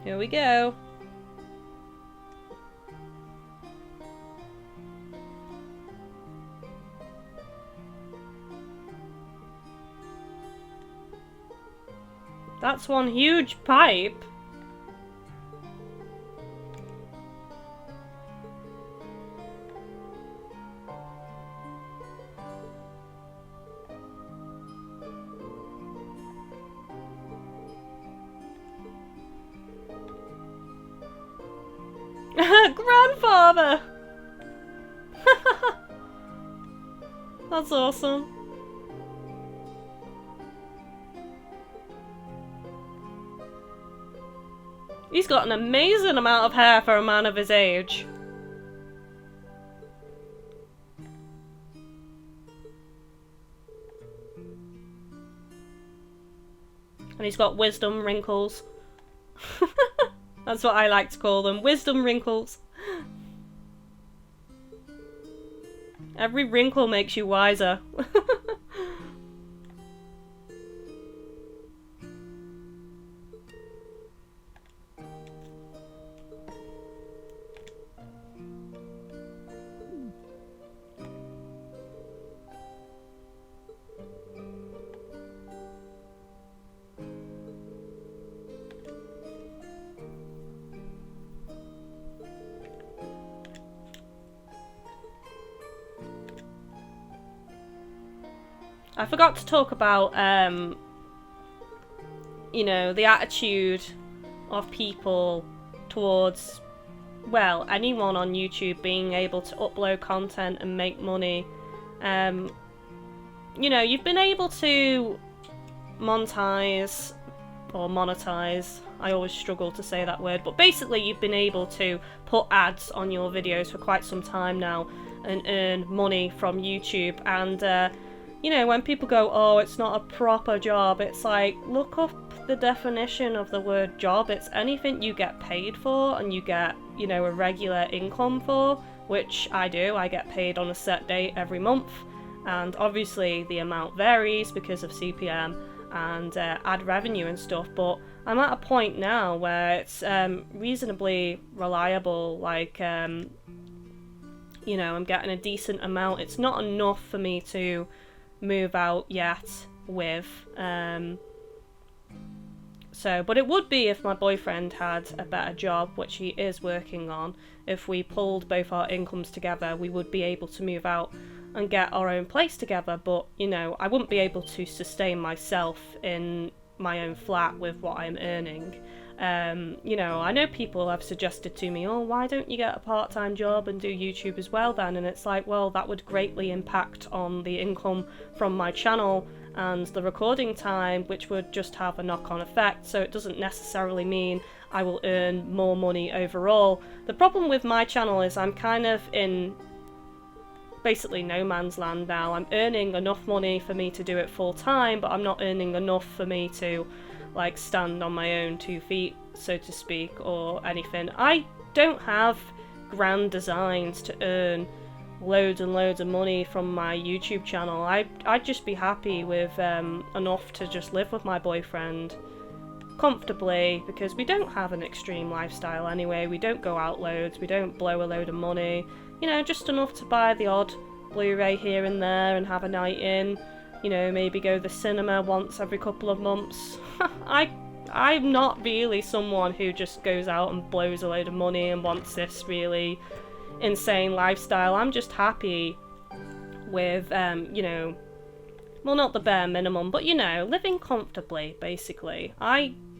Here we go. That's one huge pipe. Grandfather! That's awesome. He's got an amazing amount of hair for a man of his age. And he's got wisdom wrinkles. That's what I like to call them, wisdom wrinkles. Every wrinkle makes you wiser. I forgot to talk about, you know, the attitude of people towards, well, anyone on YouTube being able to upload content and make money. You know, you've been able to monetize, or monetize, I always struggle to say that word, but basically you've been able to put ads on your videos for quite some time now and earn money from YouTube, and you know, when people go, oh, it's not a proper job, it's like, look up the definition of the word job. It's anything you get paid for and you get, you know, a regular income for, which I do. I get paid on a set date every month, and obviously the amount varies because of CPM and ad revenue and stuff, but I'm at a point now where it's reasonably reliable, like, you know, I'm getting a decent amount. It's not enough for me to move out yet with, so, but it would be if my boyfriend had a better job, which he is working on. If we pulled both our incomes together, we would be able to move out and get our own place together, but, you know, I wouldn't be able to sustain myself in my own flat with what I'm earning. You know, I know people have suggested to me, oh, why don't you get a part-time job and do YouTube as well then? And it's like, well, that would greatly impact on the income from my channel and the recording time, which would just have a knock-on effect, so it doesn't necessarily mean I will earn more money overall. The problem with my channel is I'm kind of in basically no man's land now. I'm earning enough money for me to do it full-time, but I'm not earning enough for me to, like, stand on my own 2 feet, so to speak, or anything. I don't have grand designs to earn loads and loads of money from my YouTube channel. I'd just be happy with enough to just live with my boyfriend comfortably, because we don't have an extreme lifestyle anyway. We don't go out loads, we don't blow a load of money, you know, just enough to buy the odd Blu-ray here and there and have a night in. You know, maybe go to the cinema once every couple of months. I'm not really someone who just goes out and blows a load of money and wants this really insane lifestyle. I'm just happy with, you know, well, not the bare minimum, but, you know, living comfortably, basically.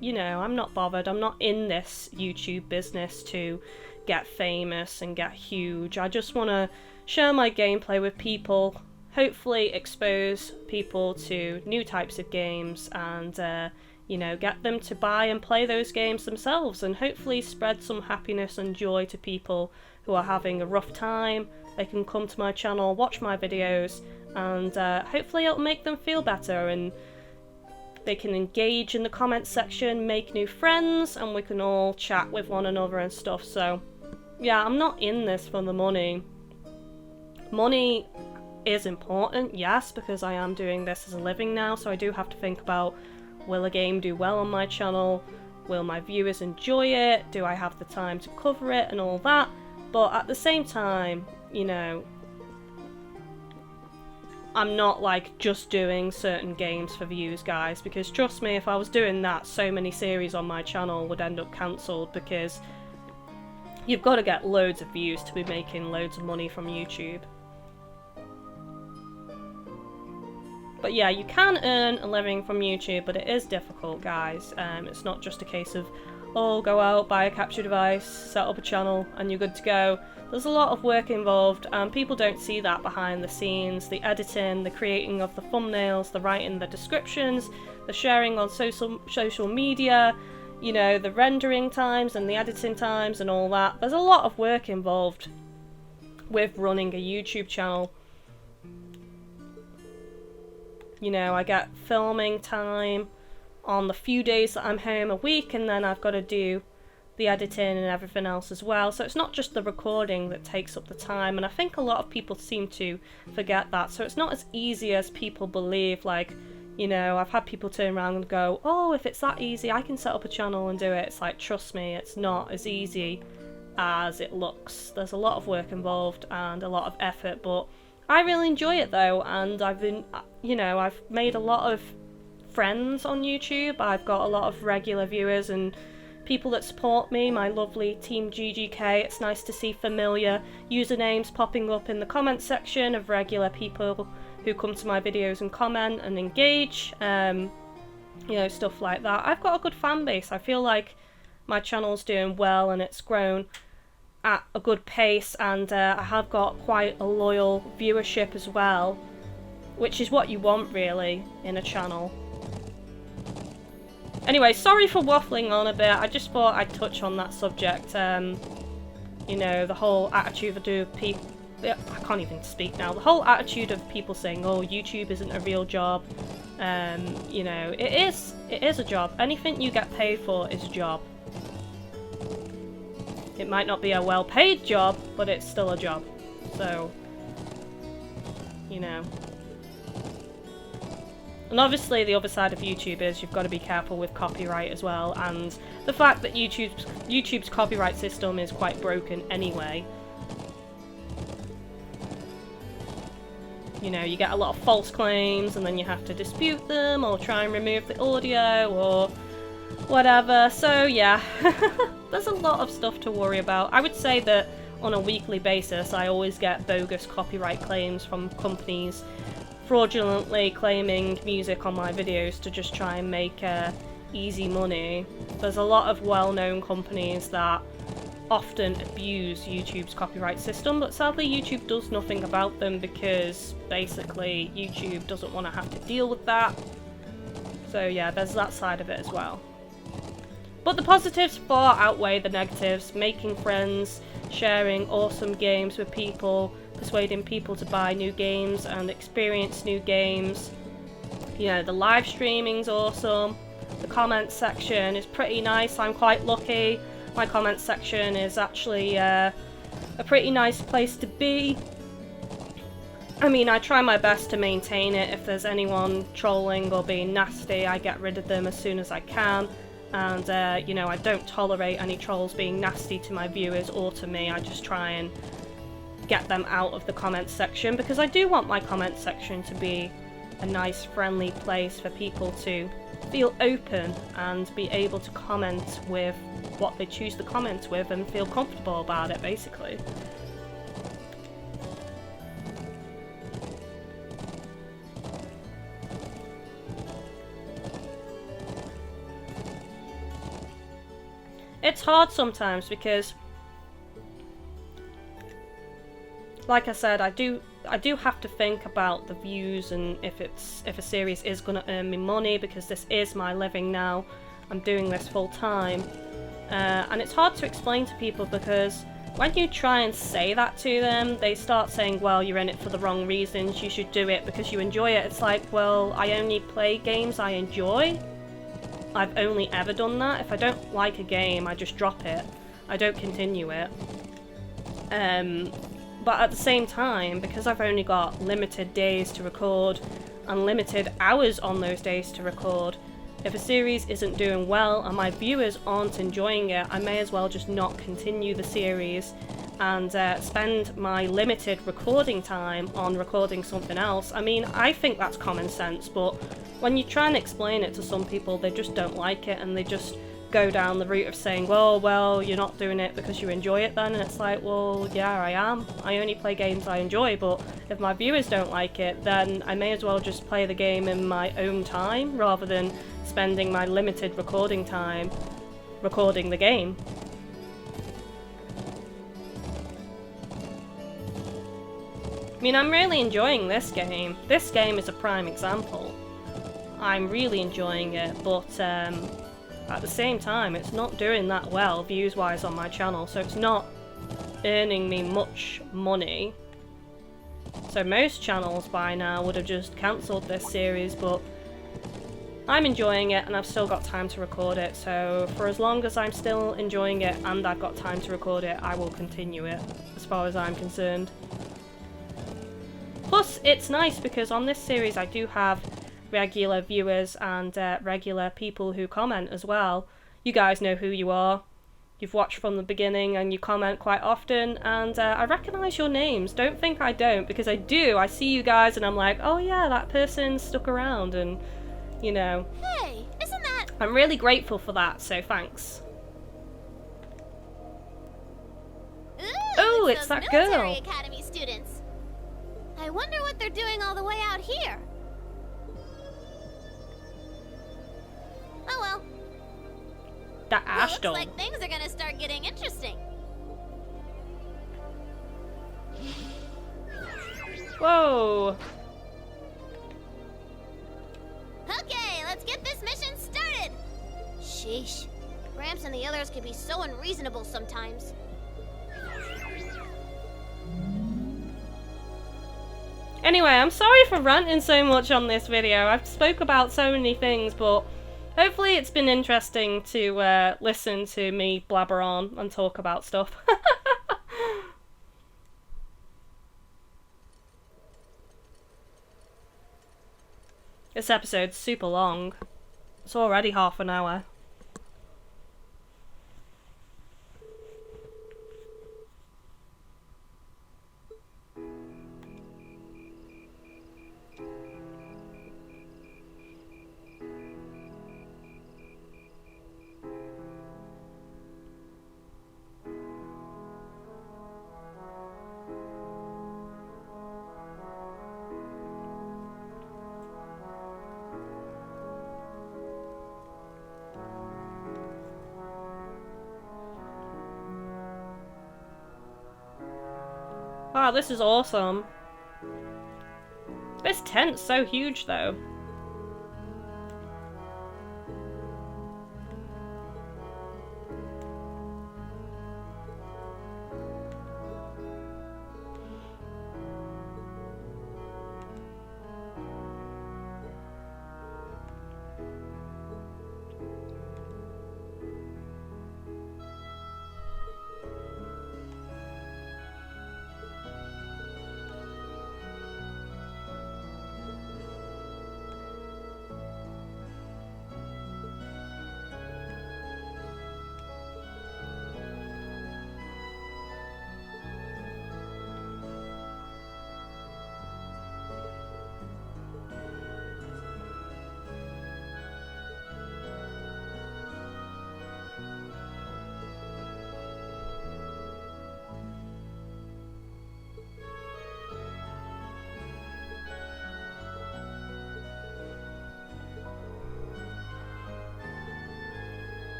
You know, I'm not bothered. I'm not in this YouTube business to get famous and get huge. I just want to share my gameplay with people, hopefully expose people to new types of games, and you know, get them to buy and play those games themselves, and hopefully spread some happiness and joy to people who are having a rough time. They can come to my channel, watch my videos, and hopefully it'll make them feel better, and they can engage in the comments section, make new friends, and we can all chat with one another and stuff. So yeah, I'm not in this for the money. Money is important, yes, because I am doing this as a living now, so I do have to think about, will a game do well on my channel? Will my viewers enjoy it? Do I have the time to cover it and all that? But at the same time, you know, I'm not like just doing certain games for views, guys, because trust me, if I was doing that, so many series on my channel would end up cancelled, because you've got to get loads of views to be making loads of money from YouTube. But yeah, you can earn a living from YouTube, but it is difficult, guys. It's not just a case of, oh, go out, buy a capture device, set up a channel, and you're good to go. There's a lot of work involved, and people don't see that behind the scenes. The editing, the creating of the thumbnails, the writing the descriptions, the sharing on social media, you know, the rendering times and the editing times and all that. There's a lot of work involved with running a YouTube channel. You know, I get filming time on the few days that I'm home a week, and then I've got to do the editing and everything else as well. So it's not just the recording that takes up the time, and I think a lot of people seem to forget that. So it's not as easy as people believe. Like, you know, I've had people turn around and go, oh, if it's that easy, I can set up a channel and do it. It's like, trust me, it's not as easy as it looks. There's a lot of work involved and a lot of effort, but I really enjoy it though, and I've been, you know, I've made a lot of friends on YouTube. I've got a lot of regular viewers and people that support me, my lovely team GGK. It's nice to see familiar usernames popping up in the comment section of regular people who come to my videos and comment and engage, you know, stuff like that. I've got a good fan base. I feel like my channel's doing well and it's grown at a good pace, and I have got quite a loyal viewership as well, which is what you want really in a channel. Anyway, sorry for waffling on a bit. I just thought I'd touch on that subject. You know, the whole attitude of people. I can't even speak now. The whole attitude of people saying, "Oh, YouTube isn't a real job." You know, it is. It is a job. Anything you get paid for is a job. It might not be a well-paid job, but it's still a job. So, you know. And obviously the other side of YouTube is you've got to be careful with copyright as well, and the fact that YouTube's copyright system is quite broken anyway. You know, you get a lot of false claims and then you have to dispute them or try and remove the audio or whatever. So yeah, there's a lot of stuff to worry about. I would say that on a weekly basis I always get bogus copyright claims from companies fraudulently claiming music on my videos to just try and make easy money. There's a lot of well-known companies that often abuse YouTube's copyright system, but sadly YouTube does nothing about them because basically YouTube doesn't want to have to deal with that. So yeah, there's that side of it as well. But the positives far outweigh the negatives. Making friends, sharing awesome games with people, persuading people to buy new games and experience new games. You know, the live streaming's awesome. The comments section is pretty nice. I'm quite lucky. My comments section is actually a pretty nice place to be. I mean, I try my best to maintain it. If there's anyone trolling or being nasty, I get rid of them as soon as I can. And, you know, I don't tolerate any trolls being nasty to my viewers or to me. I just try and get them out of the comments section, because I do want my comments section to be a nice, friendly place for people to feel open and be able to comment with what they choose to comment with and feel comfortable about it, basically. It's hard sometimes because, like I said, I do have to think about the views and if a series is going to earn me money, because this is my living now. I'm doing this full time, and it's hard to explain to people, because when you try and say that to them, they start saying, well, you're in it for the wrong reasons, you should do it because you enjoy it. It's like, well, I only play games I enjoy. I've only ever done that. If I don't like a game, I just drop it. I don't continue it. But at the same time, because I've only got limited days to record and limited hours on those days to record, If a series isn't doing well and my viewers aren't enjoying it, I may as well just not continue the series and spend my limited recording time on recording something else. I mean, I think that's common sense, but when you try and explain it to some people, they just don't like it, and they just go down the route of saying, well, you're not doing it because you enjoy it then, and it's like, well, yeah, I am. I only play games I enjoy, but if my viewers don't like it, then I may as well just play the game in my own time, rather than spending my limited recording time recording the game. I mean, I'm really enjoying this game. This game is a prime example. I'm really enjoying it, but at the same time, it's not doing that well views-wise on my channel, so it's not earning me much money. So most channels by now would have just cancelled this series, but I'm enjoying it and I've still got time to record it, so for as long as I'm still enjoying it and I've got time to record it, I will continue it, as far as I'm concerned. Plus, it's nice because on this series I do have regular viewers and regular people who comment as well. You guys know who you are. You've watched from the beginning and you comment quite often, and I recognise your names. Don't think I don't, because I do. I see you guys and I'm like, oh yeah, that person stuck around, and you know. Hey, isn't that... I'm really grateful for that, so thanks. Ooh, it's that girl. Military Academy students. I wonder what they're doing all the way out here. Oh well. That ash Looks doll. like things are gonna start getting interesting. Whoa. Okay, let's get this mission started. Sheesh. Gramps and the others can be so unreasonable sometimes. Anyway, I'm sorry for ranting so much on this video. I've spoke about so many things, but hopefully it's been interesting to listen to me blabber on and talk about stuff. This episode's super long. It's already half an hour. Wow, this is awesome. This tent's so huge though.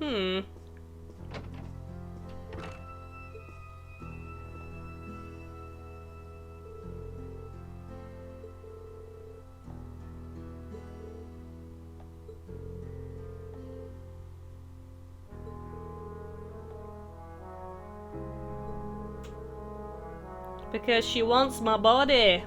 Hmm. Because she wants my body.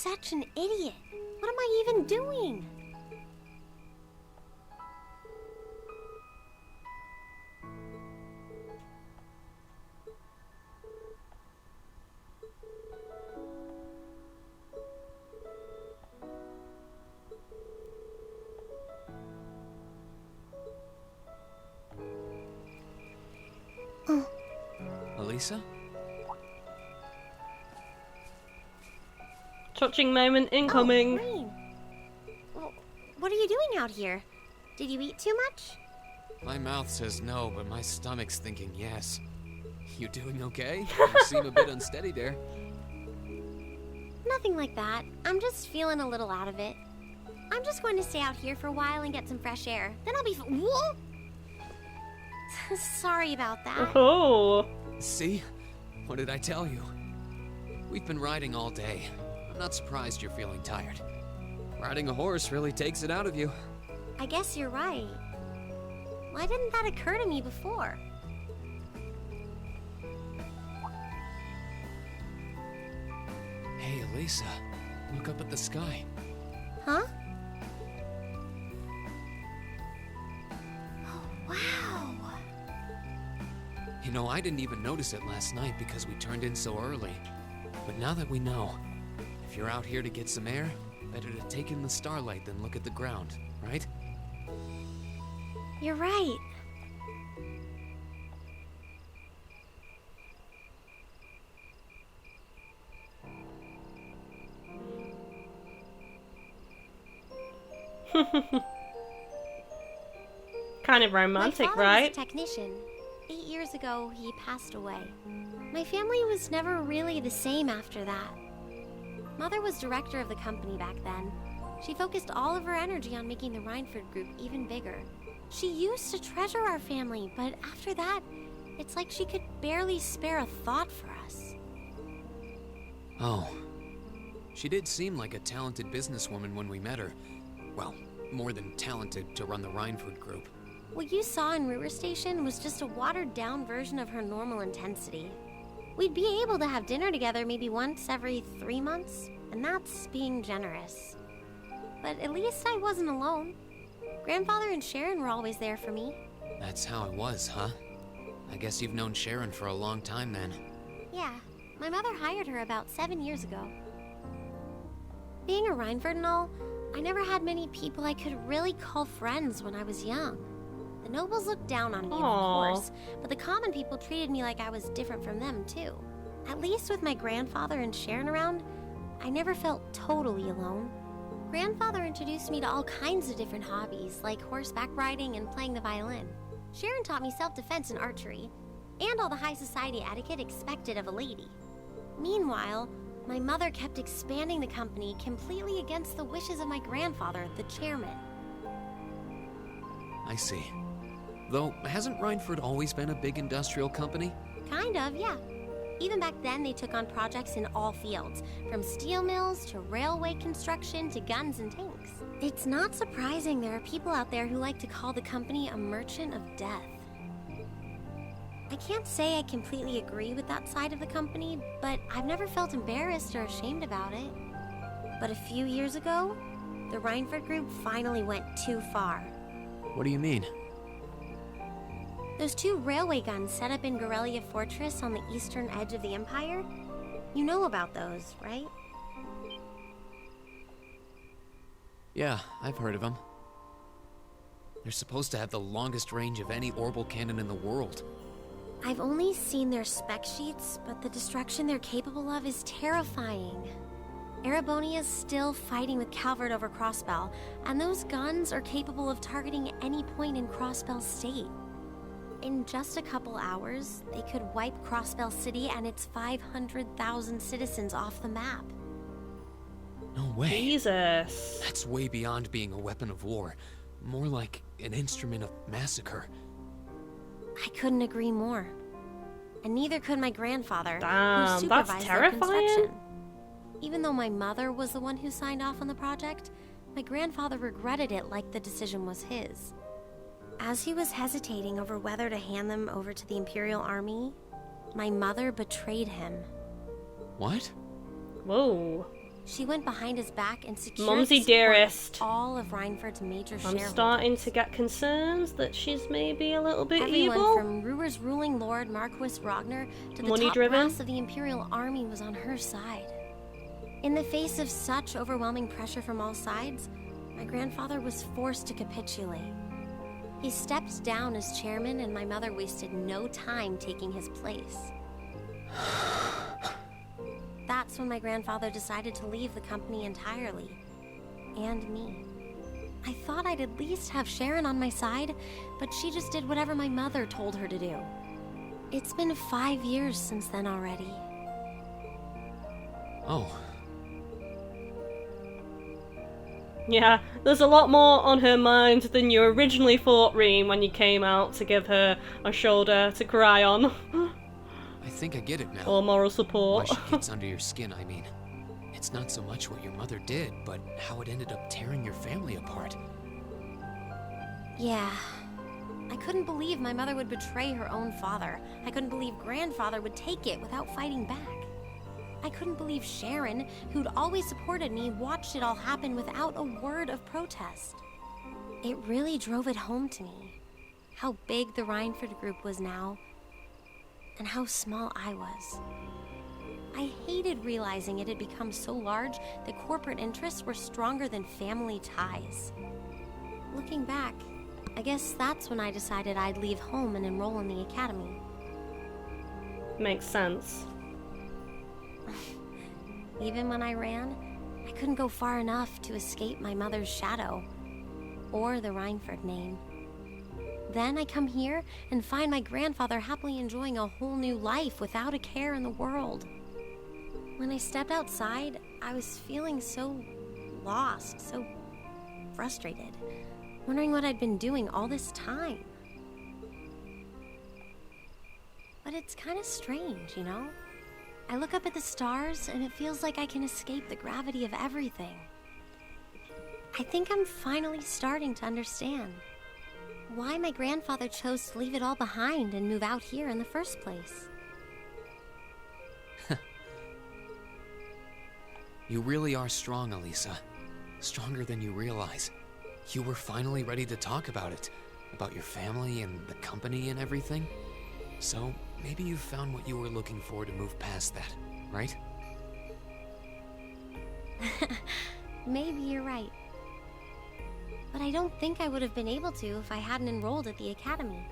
such an idiot. What am I even doing? Elisa? Touching moment incoming. Oh, Rean. Well, what are you doing out here? Did you eat too much? My mouth says no, but my stomach's thinking yes. You doing okay? You seem a bit unsteady there. Nothing like that. I'm just feeling a little out of it. I'm just going to stay out here for a while and get some fresh air. Then I'll be Whoa! Sorry about that. Oh. See? What did I tell you? We've been riding all day. I'm not surprised you're feeling tired. Riding a horse really takes it out of you. I guess you're right. Why didn't that occur to me before? Hey, Elisa. Look up at the sky. Huh? Oh, wow. You know, I didn't even notice it last night because we turned in so early. But now that we know, if you're out here to get some air, better to take in the starlight than look at the ground, right? You're right. Kind of romantic, My father right? was a technician. 8 years ago, he passed away. My family was never really the same after that. Mother was director of the company back then. She focused all of her energy on making the Rhineford group even bigger. She used to treasure our family, but after that, it's like she could barely spare a thought for us. Oh. She did seem like a talented businesswoman when we met her. Well, more than talented to run the Rhineford group. What you saw in Ruhr Station was just a watered-down version of her normal intensity. We'd be able to have dinner together maybe once every 3 months, and that's being generous. But at least I wasn't alone. Grandfather and Sharon were always there for me. That's how it was, huh? I guess you've known Sharon for a long time then. Yeah, my mother hired her about 7 years ago. Being a Rhineford and all, I never had many people I could really call friends when I was young. The nobles looked down on me, of course, but the common people treated me like I was different from them, too. At least with my grandfather and Sharon around, I never felt totally alone. Grandfather introduced me to all kinds of different hobbies, like horseback riding and playing the violin. Sharon taught me self-defense and archery, and all the high society etiquette expected of a lady. Meanwhile, my mother kept expanding the company completely against the wishes of my grandfather, the chairman. I see. Though, hasn't Rhineford always been a big industrial company? Kind of, yeah. Even back then, they took on projects in all fields, from steel mills to railway construction to guns and tanks. It's not surprising there are people out there who like to call the company a merchant of death. I can't say I completely agree with that side of the company, but I've never felt embarrassed or ashamed about it. But a few years ago, the Rhineford group finally went too far. What do you mean? Those 2 railway guns set up in Gorelia Fortress on the eastern edge of the Empire? You know about those, right? Yeah, I've heard of them. They're supposed to have the longest range of any orbital cannon in the world. I've only seen their spec sheets, but the destruction they're capable of is terrifying. Erebonia's still fighting with Calvert over Crossbell, and those guns are capable of targeting any point in Crossbell State. In just a couple hours, they could wipe Crossbell City and its 500,000 citizens off the map. No way. Jesus. That's way beyond being a weapon of war. More like an instrument of massacre. I couldn't agree more. And neither could my grandfather, Damn, who supervised that's their terrifying. construction. Even though my mother was the one who signed off on the project, my grandfather regretted it like the decision was his. As he was hesitating over whether to hand them over to the Imperial Army, my mother betrayed him. What? Whoa. She went behind his back and secured Mumsy the support of dearest. all of Reinford's major I'm shareholders. starting to get concerns that she's maybe a little bit Everyone evil. from Ruhr's ruling lord Marquis Ragnar to the Money top driven. brass of the Imperial Army was on her side. In the face of such overwhelming pressure from all sides, my grandfather was forced to capitulate. He stepped down as chairman, and my mother wasted no time taking his place. That's when my grandfather decided to leave the company entirely. And me. I thought I'd at least have Sharon on my side, but she just did whatever my mother told her to do. It's been 5 years since then already. Oh, Yeah, there's a lot more on her mind than you originally thought, Rean, when you came out to give her a shoulder to cry on. I think I get it now. Or moral Why support. she gets under your skin, I mean. It's not so much what your mother did, but how it ended up tearing your family apart. Yeah. I couldn't believe my mother would betray her own father. I couldn't believe grandfather would take it without fighting back. I couldn't believe Sharon, who'd always supported me, watched it all happen without a word of protest. It really drove it home to me. How big the Reinford group was now, and how small I was. I hated realizing it had become so large that corporate interests were stronger than family ties. Looking back, I guess that's when I decided I'd leave home and enroll in the academy. Makes sense. Even when I ran, I couldn't go far enough to escape my mother's shadow, or the Reinford name. Then I come here and find my grandfather happily enjoying a whole new life without a care in the world. When I stepped outside, I was feeling so lost, so frustrated, wondering what I'd been doing all this time. But it's kind of strange, you know? I look up at the stars and it feels like I can escape the gravity of everything. I think I'm finally starting to understand why my grandfather chose to leave it all behind and move out here in the first place. You really are strong, Elisa. Stronger than you realize. You were finally ready to talk about it. About your family and the company and everything. So, maybe you found what you were looking for to move past that, right? Maybe you're right. But I don't think I would have been able to if I hadn't enrolled at the academy.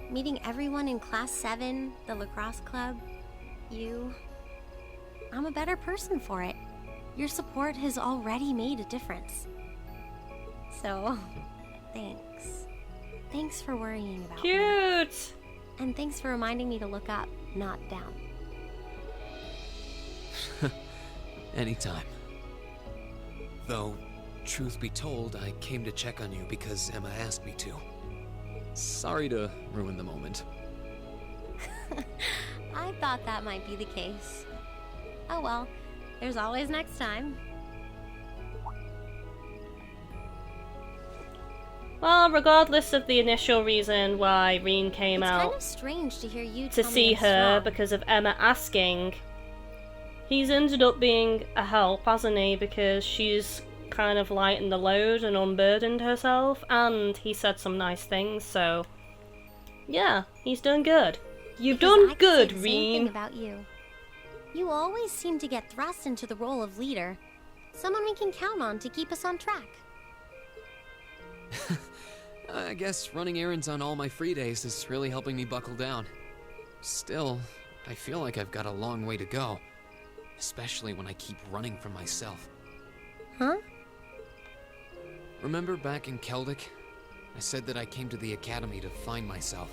Meeting everyone in Class 7, the lacrosse club, you... I'm a better person for it. Your support has already made a difference. So, thanks. Thanks for worrying about me. Cute! And thanks for reminding me to look up, not down. Anytime. Though, truth be told, I came to check on you because Emma asked me to. Sorry to ruin the moment. I thought that might be the case. Oh well, there's always next time. Well, regardless of the initial reason why Rean came It's out kind of strange to hear you to tell me see I'm her strong. because of Emma asking, he's ended up being a help, hasn't he? Because she's kind of lightened the load and unburdened herself, and he said some nice things, so yeah, he's done good. You've Because done I could good, say the same thing Rean. about you. You always seem to get thrust into the role of leader, someone we can count on to keep us on track. I guess running errands on all my free days is really helping me buckle down. Still, I feel like I've got a long way to go. Especially when I keep running from myself. Huh? Remember back in Keldic? I said that I came to the academy to find myself.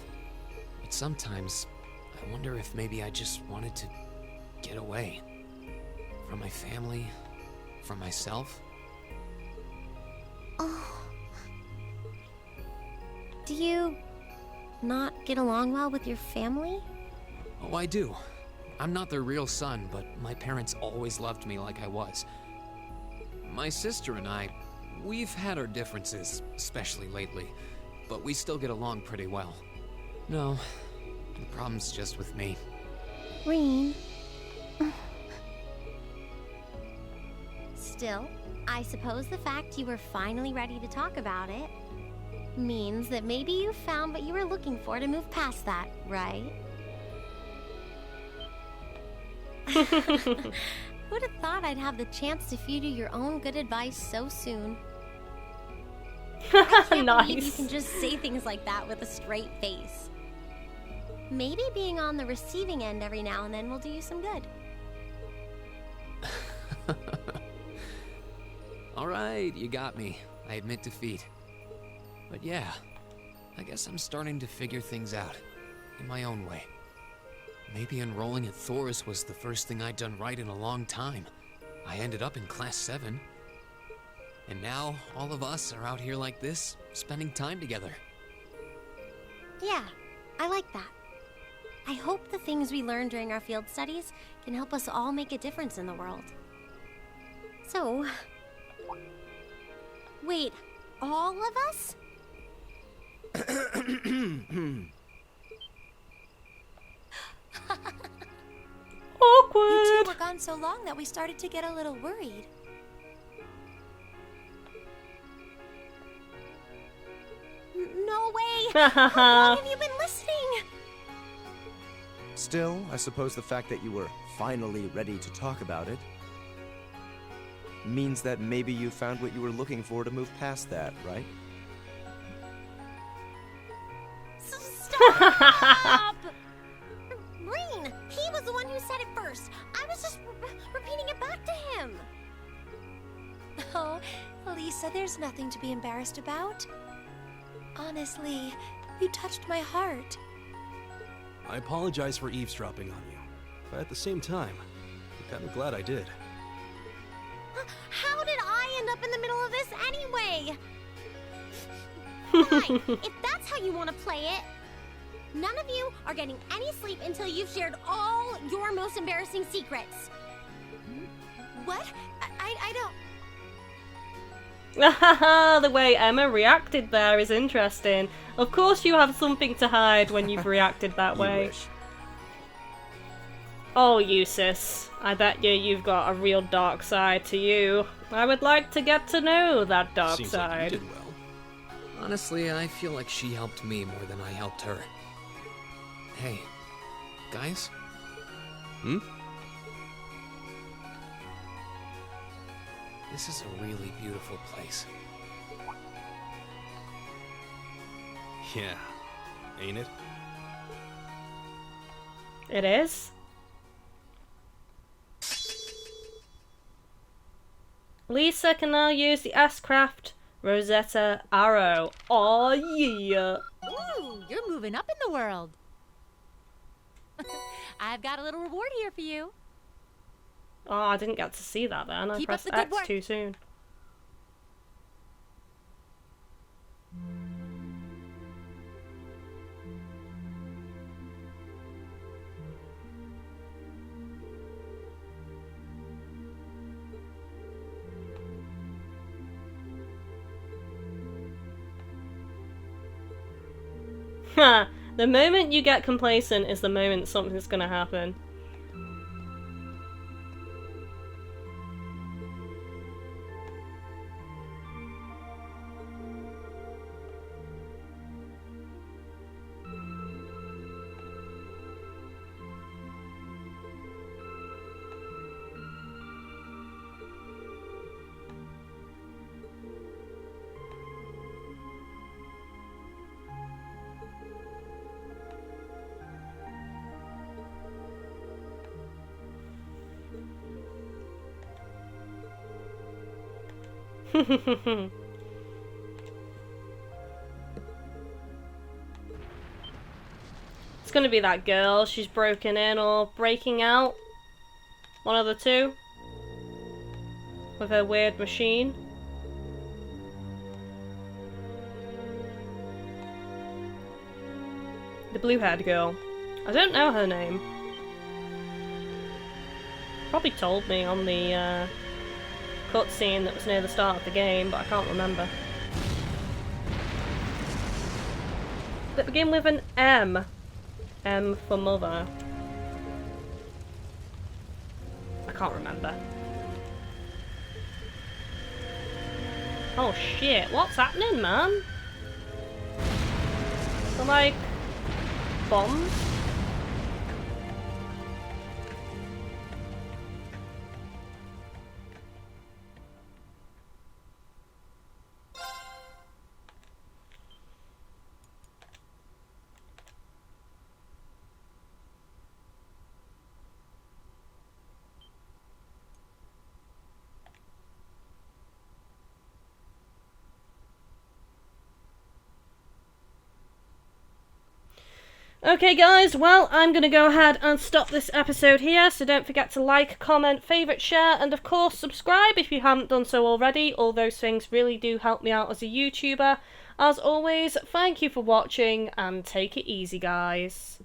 But sometimes, I wonder if maybe I just wanted to get away. From my family, from myself. Oh. Do you not get along well with your family? Oh, I do. I'm not their real son, but my parents always loved me like I was. My sister and I, we've had our differences, especially lately, but we still get along pretty well. No, the problem's just with me. Rean. Still, I suppose the fact you were finally ready to talk about it means that maybe you found what you were looking for to move past that, right? Who'd have thought I'd have the chance to feed you your own good advice so soon? I can't believe you can just say things like that with a straight face. Maybe being on the receiving end every now and then will do you some good. Alright, you got me. I admit defeat. But yeah, I guess I'm starting to figure things out. In my own way. Maybe enrolling at Thors was the first thing I'd done right in a long time. I ended up in Class 7. And now, all of us are out here like this, spending time together. Yeah, I like that. I hope the things we learned during our field studies can help us all make a difference in the world. So... Wait, all of us? Awkward! You two were gone so long that we started to get a little worried. No way! How long have you been listening? Still, I suppose the fact that you were finally ready to talk about it means that maybe you found what you were looking for to move past that, right? Stop! Rean, he was the one who said it first. I was just repeating it back to him. Oh, Lisa, there's nothing to be embarrassed about. Honestly, you touched my heart. I apologize for eavesdropping on you, but at the same time, I'm kind of glad I did. How did I end up in the middle of this anyway? Fine, if that's how you want to play it. None of you are getting any sleep until you've shared all your most embarrassing secrets. What? I don't... The way Emma reacted there is interesting. Of course you have something to hide when you've reacted that way. You wish. Oh, Eustace, I bet you've got a real dark side to you. I would like to get to know that dark Seems side. like you did well. Honestly, I feel like she helped me more than I helped her. Hey, guys? Hmm? This is a really beautiful place. Yeah, ain't it? It is? Lisa can now use the S-Craft Rosetta Arrow. Oh yeah! Ooh, you're moving up in the world. I've got a little reward here for you. Oh, I didn't get to see that then. I Keep up pressed the good X work. too soon. Ha! The moment you get complacent is the moment something's gonna happen. It's gonna be that girl. She's broken in or breaking out. One of the two. With her weird machine. The blue-haired girl. I don't know her name. Probably told me on the cutscene that was near the start of the game, but I can't remember. They begin with an M. M for mother. I can't remember. Oh shit, what's happening, man? So, like, bombs? Okay guys, well, I'm going to go ahead and stop this episode here, so don't forget to like, comment, favourite, share, and of course subscribe if you haven't done so already. All those things really do help me out as a YouTuber. As always, thank you for watching, and take it easy guys.